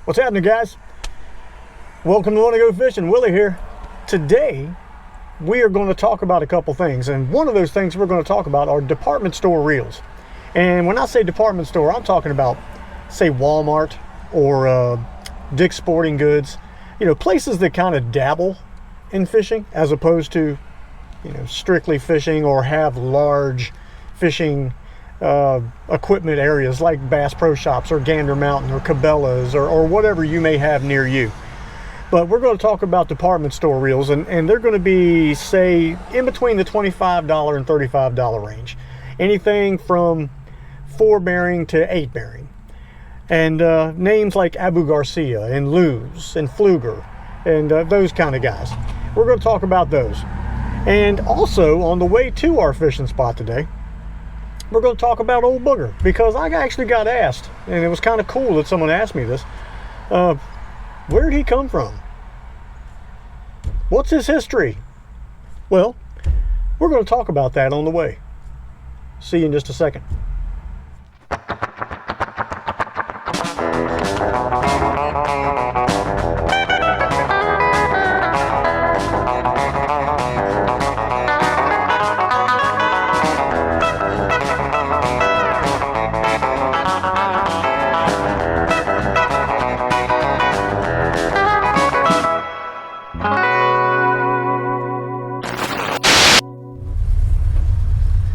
What's happening, guys? Welcome to Wanna Go Fishing. Willie here. Today we are going to talk about a couple things, and one of those things we're going to talk about are department store reels. And when I say department store, I'm talking about, say, Walmart or Dick's Sporting Goods, you know, places that kind of dabble in fishing as opposed to, you know, strictly fishing or have large fishing equipment areas like Bass Pro Shops or Gander Mountain or Cabela's or whatever you may have near you. But we're going to talk about department store reels, and they're going to be, say, in between the $25 and $35 range. Anything from 4-bearing to 8-bearing. And names like Abu Garcia and Luz and Pflueger and those kind of guys. We're going to talk about those. And also, on the way to our fishing spot today, we're going to talk about old Booger, because I actually got asked, and it was kind of cool that someone asked me this. Where did he come from? What's his history? Well, we're going to talk about that on the way. See you in just a second.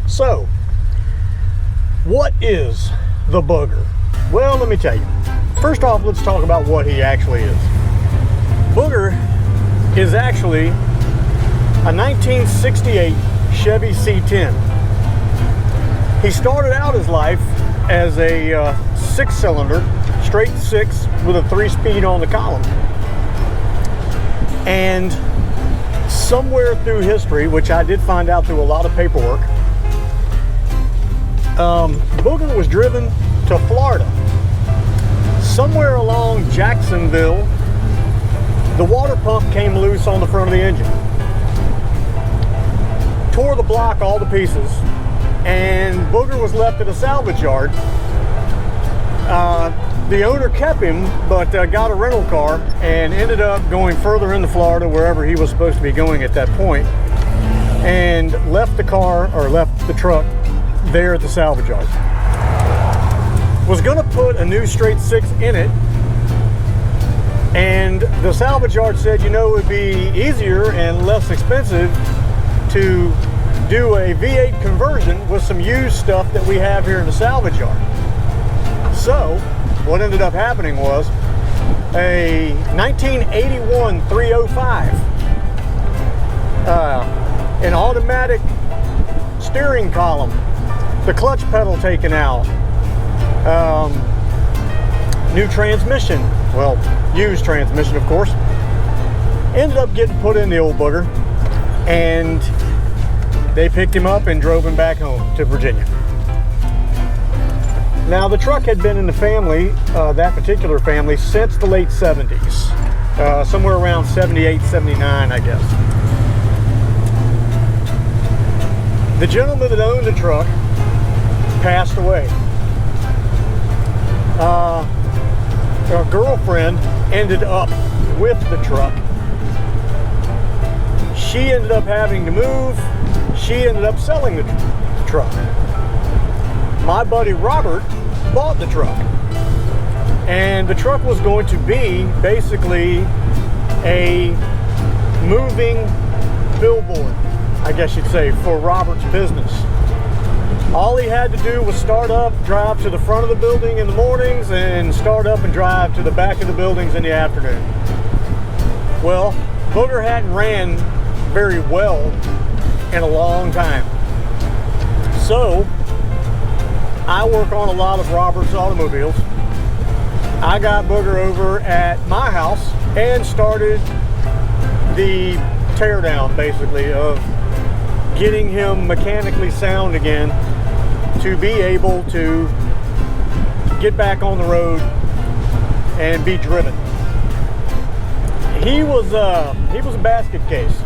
So, what is the Booger? Well, let me tell you. First off, let's talk about what he actually is. Booger is actually a 1968 Chevy C10. He started out his life as a 6-cylinder, straight 6 with a 3-speed on the column. And somewhere through history, which I did find out through a lot of paperwork, Booger was driven to Florida. Somewhere along Jacksonville, the water pump came loose on the front of the engine. Tore the block all to pieces, and Booger was left at a salvage yard. The owner kept him, but got a rental car and ended up going further into Florida, wherever he was supposed to be going at that point, and left the truck there at the salvage yard. Was going to put a new straight 6 in it, and the salvage yard said, you know, it would be easier and less expensive to do a V8 conversion with some used stuff that we have here in the salvage yard. So what ended up happening was a 1981 305, an automatic steering column, the clutch pedal taken out, new transmission, well, used transmission, of course, ended up getting put in the old Booger, and they picked him up and drove him back home to Virginia. Now, the truck had been in the family, that particular family, since the late 70s, somewhere around 78, 79, I guess. The gentleman that owned the truck passed away. Our girlfriend ended up with the truck. She ended up having to move. She ended up selling the truck. My buddy Robert bought the truck, and the truck was going to be basically a moving billboard, I guess you'd say, for Robert's business. All he had to do was start up, drive to the front of the building in the mornings, and start up and drive to the back of the buildings in the afternoon. Well, Booger hadn't ran very well in a long time. So, I work on a lot of Robert's automobiles. I got Booger over at my house and started the teardown, basically, of getting him mechanically sound again to be able to get back on the road and be driven. He was a basket case.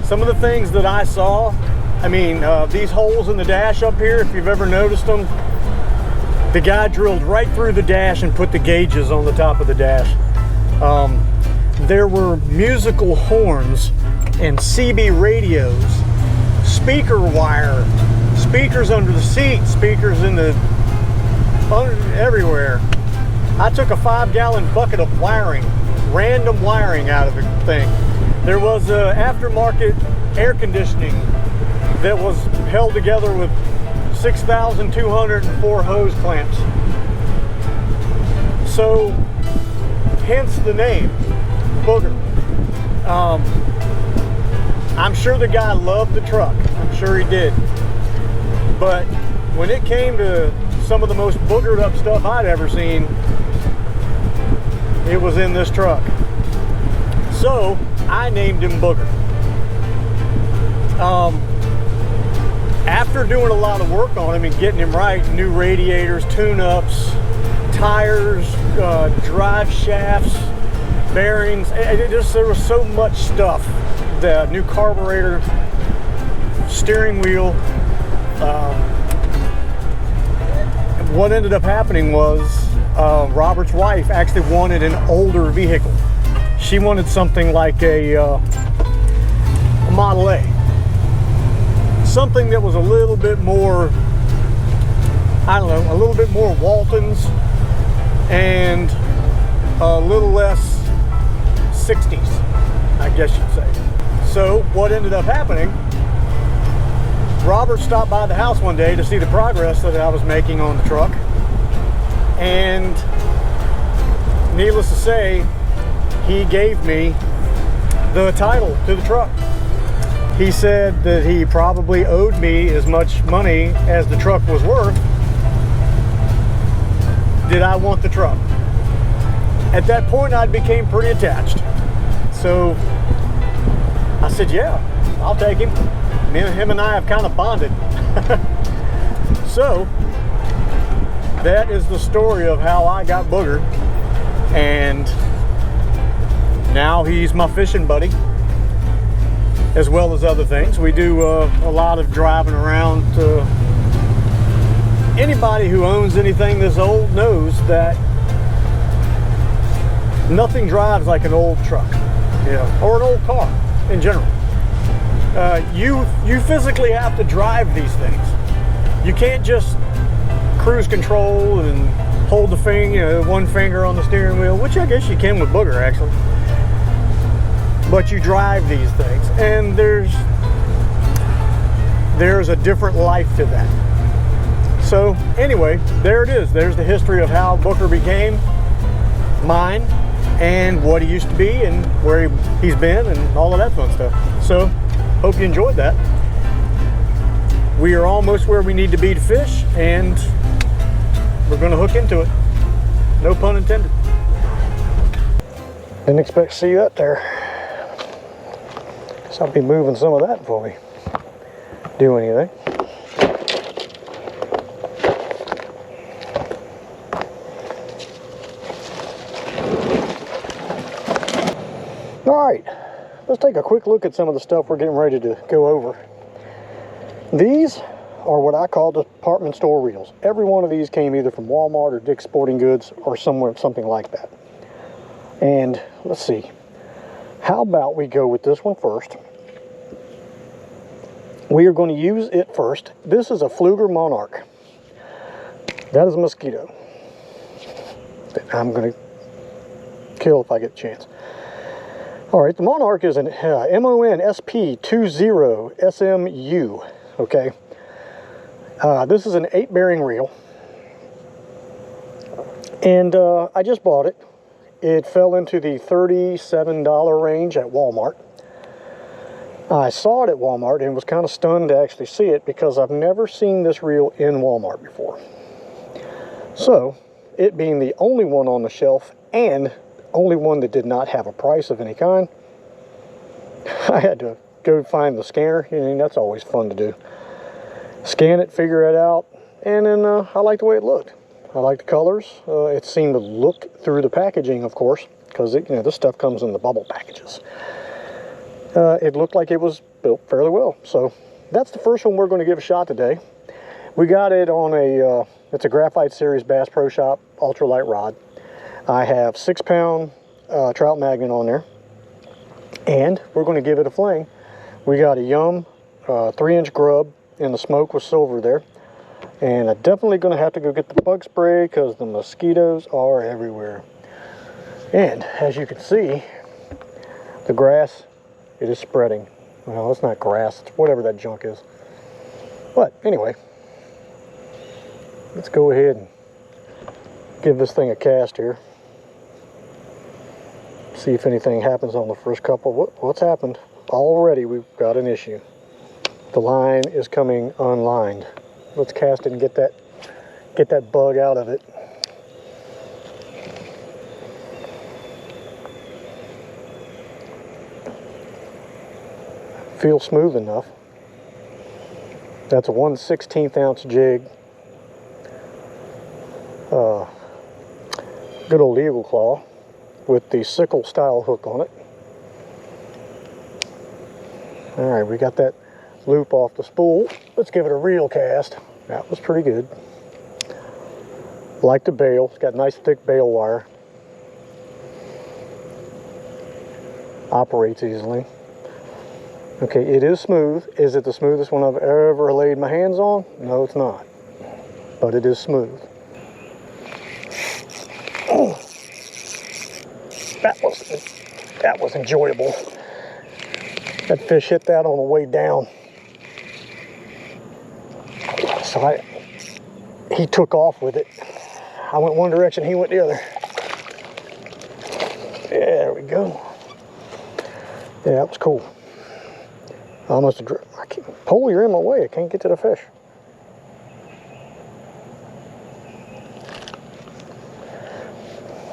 Some of the things that I saw, I mean, these holes in the dash up here, if you've ever noticed them, The guy drilled right through the dash and put the gauges on the top of the dash. There were musical horns and CB radios, speaker wire, speakers under the seat, speakers in the everywhere. I took a 5-gallon bucket of wiring, random wiring out of the thing. There was aftermarket air conditioning that was held together with 6,204 hose clamps. So, hence the name, Booger. I'm sure the guy loved the truck. I'm sure he did. But when it came to some of the most boogered up stuff I'd ever seen, it was in this truck. So, I named him Booger. After doing a lot of work on him and getting him right, new radiators, tune-ups, tires, drive shafts, bearings, there was so much stuff. The new carburetor, steering wheel. What ended up happening was Robert's wife actually wanted an older vehicle. She wanted something like a Model A. Something that was a little bit more, I don't know, a little bit more Waltons and a little less 60s, I guess you'd say. So what ended up happening, Robert stopped by the house one day to see the progress that I was making on the truck, and needless to say, he gave me the title to the truck. He said that he probably owed me as much money as the truck was worth. Did I want the truck? At that point, I became pretty attached. So I said, yeah, I'll take him. Him and I have kind of bonded. So that is the story of how I got Booger. And now he's my fishing buddy, as well as other things. We do a lot of driving around. Anybody who owns anything this old knows that nothing drives like an old truck, or an old car in general. You physically have to drive these things. You can't just cruise control and hold the one finger on the steering wheel, which I guess you can with Booger actually. But you drive these things, and there's a different life to that. So anyway, there it is. There's the history of how Booger became mine, and what he used to be, and where he's been, and all of that fun stuff. So hope you enjoyed that. We are almost where we need to be to fish, and we're going to hook into it. No pun intended. Didn't expect to see that there. So I'll be moving some of that before we do anything. All right, let's take a quick look at some of the stuff we're getting ready to go over. These are what I call department store reels. Every one of these came either from Walmart or Dick's Sporting Goods or something like that. And let's see. How about we go with this one first? We are going to use it first. This is a Pflueger Monarch. That is a mosquito that I'm going to kill if I get a chance. All right, the Monarch is an MONSP20SMU, okay? This is an 8-bearing reel. And I just bought it. It fell into the $37 range at Walmart. I saw it at Walmart and was kind of stunned to actually see it because I've never seen this reel in Walmart before. So, it being the only one on the shelf and only one that did not have a price of any kind, I had to go find the scanner, and that's always fun to do. Scan it, figure it out, and then I like the way it looked. I like the colors. It seemed to look through the packaging, of course, because this stuff comes in the bubble packages. It looked like it was built fairly well. So that's the first one we're going to give a shot today. We got it on a, it's a Graphite Series Bass Pro Shop ultralight rod. I have 6-pound trout magnet on there, and we're going to give it a fling. We got a Yum 3-inch grub in the smoke with silver there, and I'm definitely going to have to go get the bug spray because the mosquitoes are everywhere. And as you can see, the grass, it is spreading. Well, it's not grass, it's whatever that junk is. But anyway, let's go ahead and give this thing a cast here. See if anything happens on the first couple. What's happened? Already we've got an issue. The line is coming unlined. Let's cast it and get that bug out of it. Feels smooth enough. That's a 1/16 ounce jig. Good old Eagle Claw with the sickle style hook on it. Alright, we got that loop off the spool. Let's give it a reel cast. That was pretty good. Like the bail, it's got nice thick bail wire. Operates easily. Okay, it is smooth. Is it the smoothest one I've ever laid my hands on? No, it's not. But it is smooth. Oh, that was enjoyable. That fish hit that on the way down. So he took off with it. I went one direction, he went the other. There we go. Yeah, that was cool. I almost, I can't, pole, you're in my way. I can't get to the fish.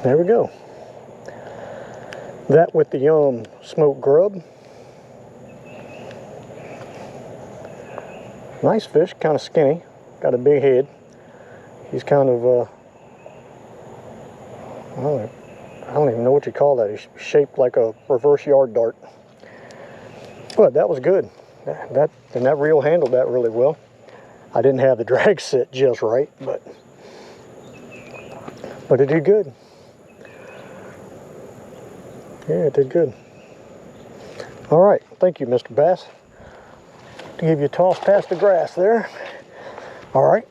There we go. That with the Yum smoked grub. Nice fish, kind of skinny. Got a big head. He's kind of, I don't even know what you call that. He's shaped like a reverse yard dart. But that was good. That reel handled that really well. I didn't have the drag set just right, but it did good. Yeah, it did good. All right, thank you, Mr. Bass. To give you a toss past the grass there. All right.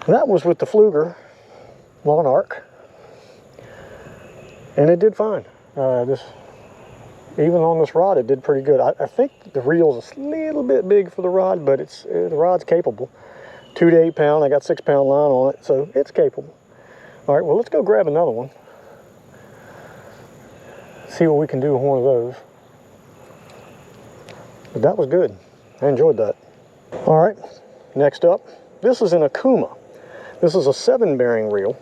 That was with the Pflueger Monarch, and it did fine. Even on this rod, it did pretty good. I think the reel's a little bit big for the rod, but the rod's capable. 2 to 8 pound. I got 6-pound line on it, so it's capable. All right, well, let's go grab another one. See what we can do with one of those. But that was good. I enjoyed that. All right, next up, this is an Okuma. This is a 7-bearing reel.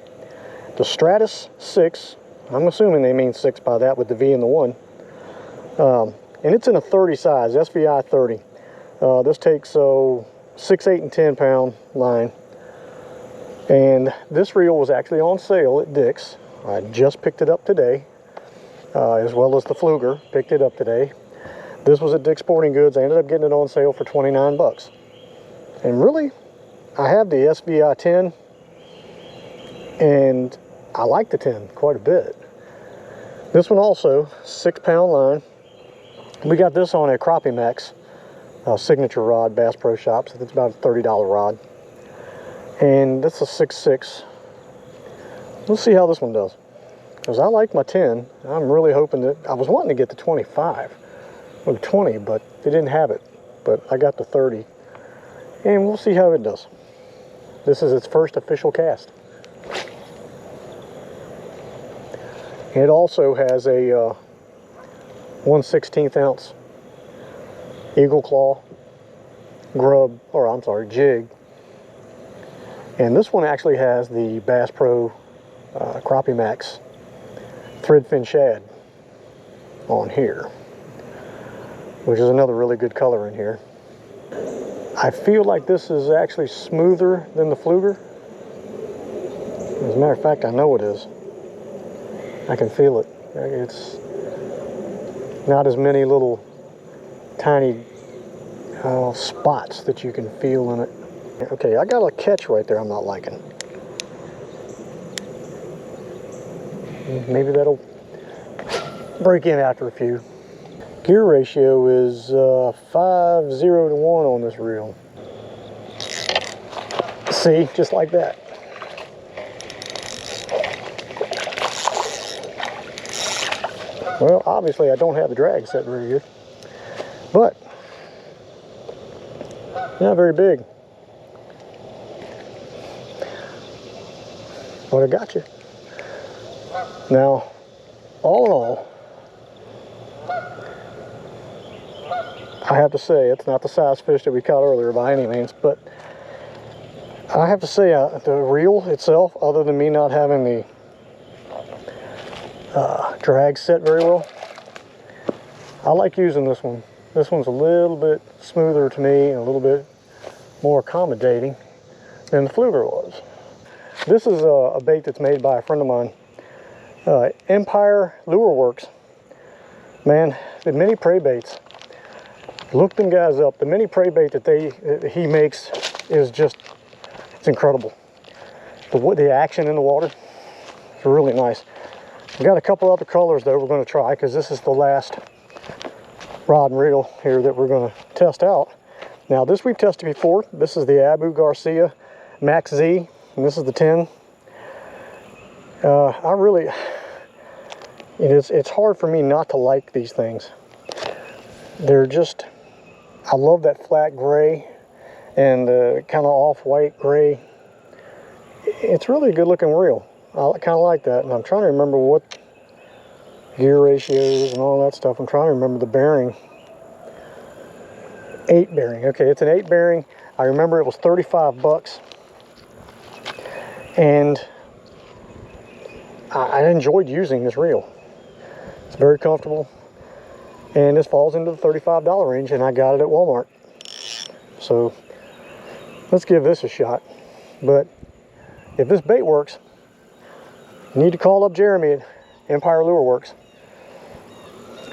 The Stratus 6. I'm assuming they mean 6 by that with the V and the 1. And it's in a 30 size, SVI 30. This takes 6, 8, and 10 pound line. And this reel was actually on sale at Dick's. I just picked it up today, as well as the Pflueger, picked it up today. This was at Dick's Sporting Goods. I ended up getting it on sale for 29 bucks. And really, I have the SVI 10, and I like the 10 quite a bit. This one also, 6-pound line. We got this on a Crappie Max signature rod, Bass Pro Shops. So it's about a $30 rod. And that's a 6.6. We'll see how this one does. Because I like my 10. I'm really hoping that, I was wanting to get the 25 or the 20, but they didn't have it. But I got the 30. And we'll see how it does. This is its first official cast. It also has a 1/16 ounce Eagle Claw grub, or I'm sorry, jig. And this one actually has the Bass Pro Crappie Max threadfin shad on here, which is another really good color in here. I feel like this is actually smoother than the Pflueger. As a matter of fact, I know it is. I can feel it. It's not as many little tiny spots that you can feel in it. Okay, I got a catch right there I'm not liking. Maybe that'll break in after a few. Gear ratio is 5:0 to 1 on this reel. See, just like that. Well, obviously I don't have the drag set very good, but not very big. But I got you. Now, all in all, I have to say it's not the size fish that we caught earlier by any means, but I have to say the reel itself, other than me not having the drag set very well, I like using this one. This one's a little bit smoother to me and a little bit more accommodating than the Pflueger was. This is a bait that's made by a friend of mine, Empire Lure Works. Man, the mini prey baits, look them guys up. The mini prey bait that he makes is just, it's incredible. The action in the water is really nice. We've got a couple other colors though we're going to try, because this is the last rod and reel here that we're going to test out. Now this we've tested before. This is the Abu Garcia Max Z, and this is the 10. It's hard for me not to like these things. They're just, I love that flat gray and the kind of off-white gray. It's really a good looking reel. I kind of like that, and I'm trying to remember what gear ratios and all that stuff. I'm trying to remember the bearing. 8 bearing. Okay, it's an 8 bearing. I remember it was 35 bucks. And I enjoyed using this reel. It's very comfortable. And this falls into the $35 range, and I got it at Walmart. So let's give this a shot. But if this bait works, you need to call up Jeremy at Empire Lure Works.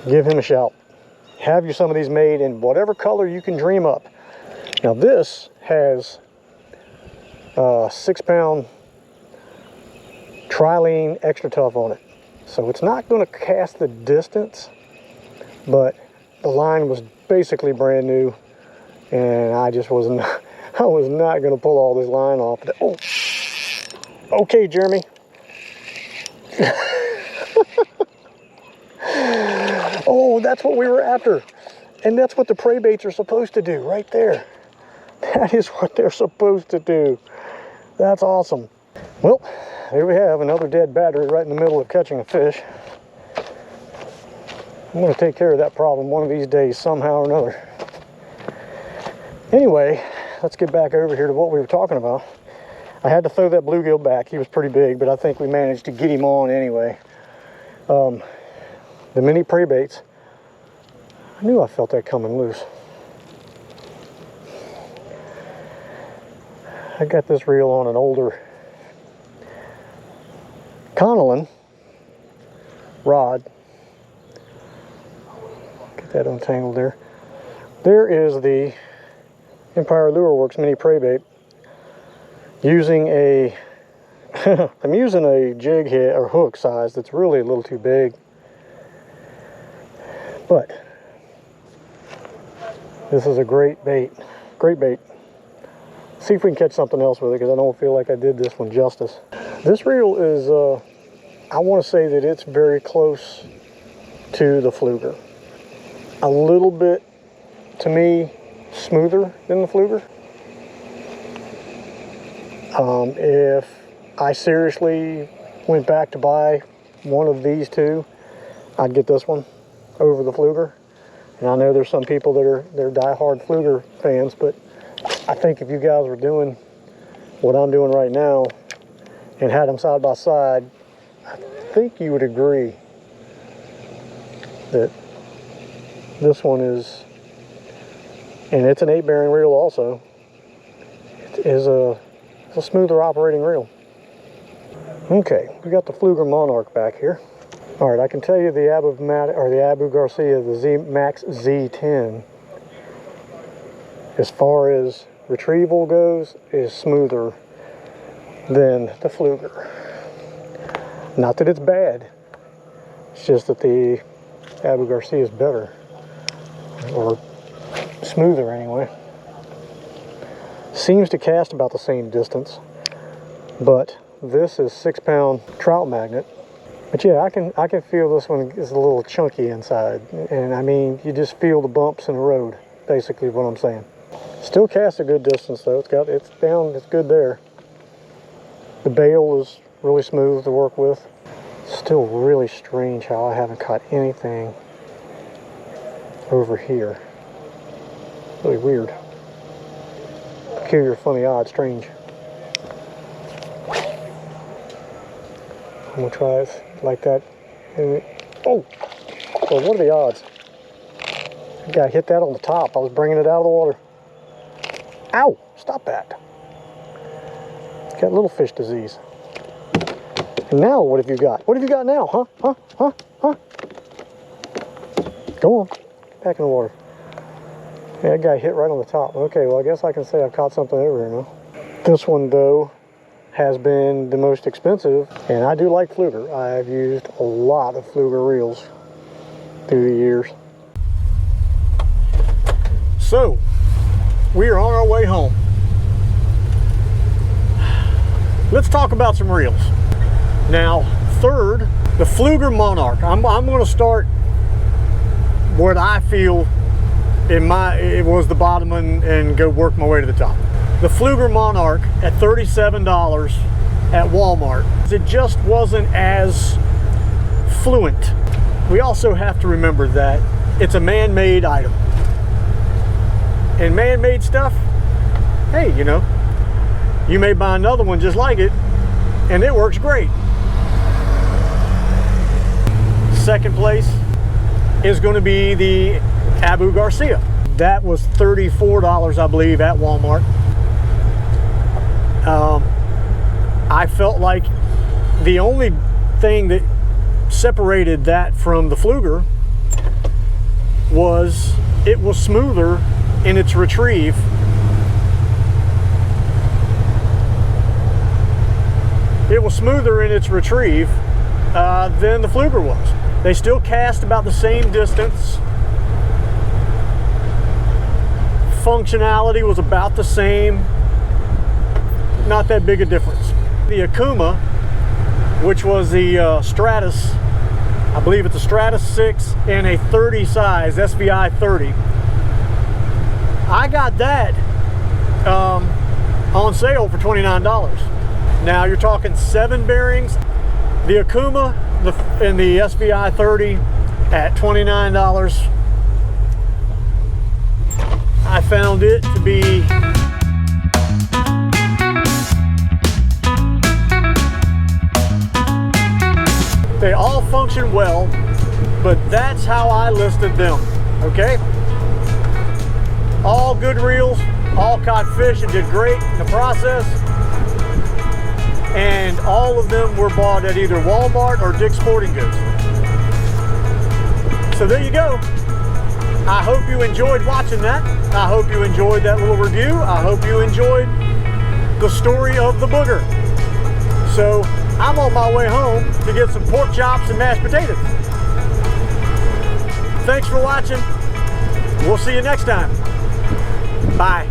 Give him a shout. Have you some of these made in whatever color you can dream up. Now this has 6-pound trilene extra tough on it, so it's not going to cast the distance, but the line was basically brand new, and I just wasn't I was not going to pull all this line off. Oh, okay, Jeremy. Oh, that's what we were after, and that's what the prey baits are supposed to do right there. That is what they're supposed to do. That's awesome. Well, here we have another dead battery right in the middle of catching a fish. I'm going to take care of that problem one of these days somehow or another. Anyway, let's get back over here to what we were talking about. I had to throw that bluegill back. He was pretty big, but I think we managed to get him on anyway. The mini prey baits, I knew I felt that coming loose. I got this reel on an older Connellan rod. Get that untangled there. There is the Empire Lure Works mini prey bait. Using a I'm using a jig head or hook size that's really a little too big, but this is a great bait. Great bait. See if we can catch something else with it, because I don't feel like I did this one justice. This reel is, I want to say that it's very close to the Pflueger. A little bit, to me, smoother than the Pflueger. If I seriously went back to buy one of these two, I'd get this one over the Pflueger. And I know there's some people that they're diehard Pflueger fans, but I think if you guys were doing what I'm doing right now and had them side by side, I think you would agree that this one is, and it's an 8 bearing reel also, it is a smoother operating reel. Okay, we got the Pflueger Monarch back here. All right, I can tell you the Abu Garcia, the Max Z10, as far as retrieval goes is smoother than the Pflueger. Not that it's bad, it's just that the Abu Garcia is better, or smoother anyway. Seems to cast about the same distance, but this is 6-pound trout magnet. But yeah, I can feel this one is a little chunky inside, and I mean, you just feel the bumps in the road, basically what I'm saying. Still casts a good distance though. It's down, it's good there. The bail is really smooth to work with. Still really strange how I haven't caught anything over here. Really weird. Peculiar, funny, odd, strange. I'm gonna try it like that. Oh! Well, what are the odds? I got hit that on the top. I was bringing it out of the water. Ow! Stop that. Got little fish disease. And now what have you got? What have you got now? Huh? Go on. Get back in the water. Yeah, that guy hit right on the top. Okay, well I guess I can say I've caught something over here now. This one though has been the most expensive, and I do like Pflueger. I've used a lot of Pflueger reels through the years. So, we are on our way home. Let's talk about some reels. Now, third, the Pflueger Monarch. I'm going to start what I feel it was the bottom and go work my way to the top. The Pflueger Monarch at $37 at Walmart. It just wasn't as fluent. We also have to remember that it's a man-made item. And man-made stuff, hey, you know, you may buy another one just like it, and it works great. Second place is going to be the Abu Garcia. That was $34, I believe, at Walmart. I felt like the only thing that separated that from the Pflueger was it was smoother in its retrieve. It was smoother in its retrieve than the Pflueger was. They still cast about the same distance. Functionality was about the same. Not that big a difference. The Okuma, which was the Stratus, I believe it's a Stratus 6 and a 30 size, SVI 30. I got that on sale for $29. Now you're talking 7 bearings. The Okuma and the SVI 30 at $29. I found it to be they all function well, but that's how I listed them, okay? All good reels, all caught fish and did great in the process. And all of them were bought at either Walmart or Dick's Sporting Goods. So there you go. I hope you enjoyed watching that. I hope you enjoyed that little review. I hope you enjoyed the story of the Booger. So I'm on my way home to get some pork chops and mashed potatoes. Thanks for watching. We'll see you next time. Bye.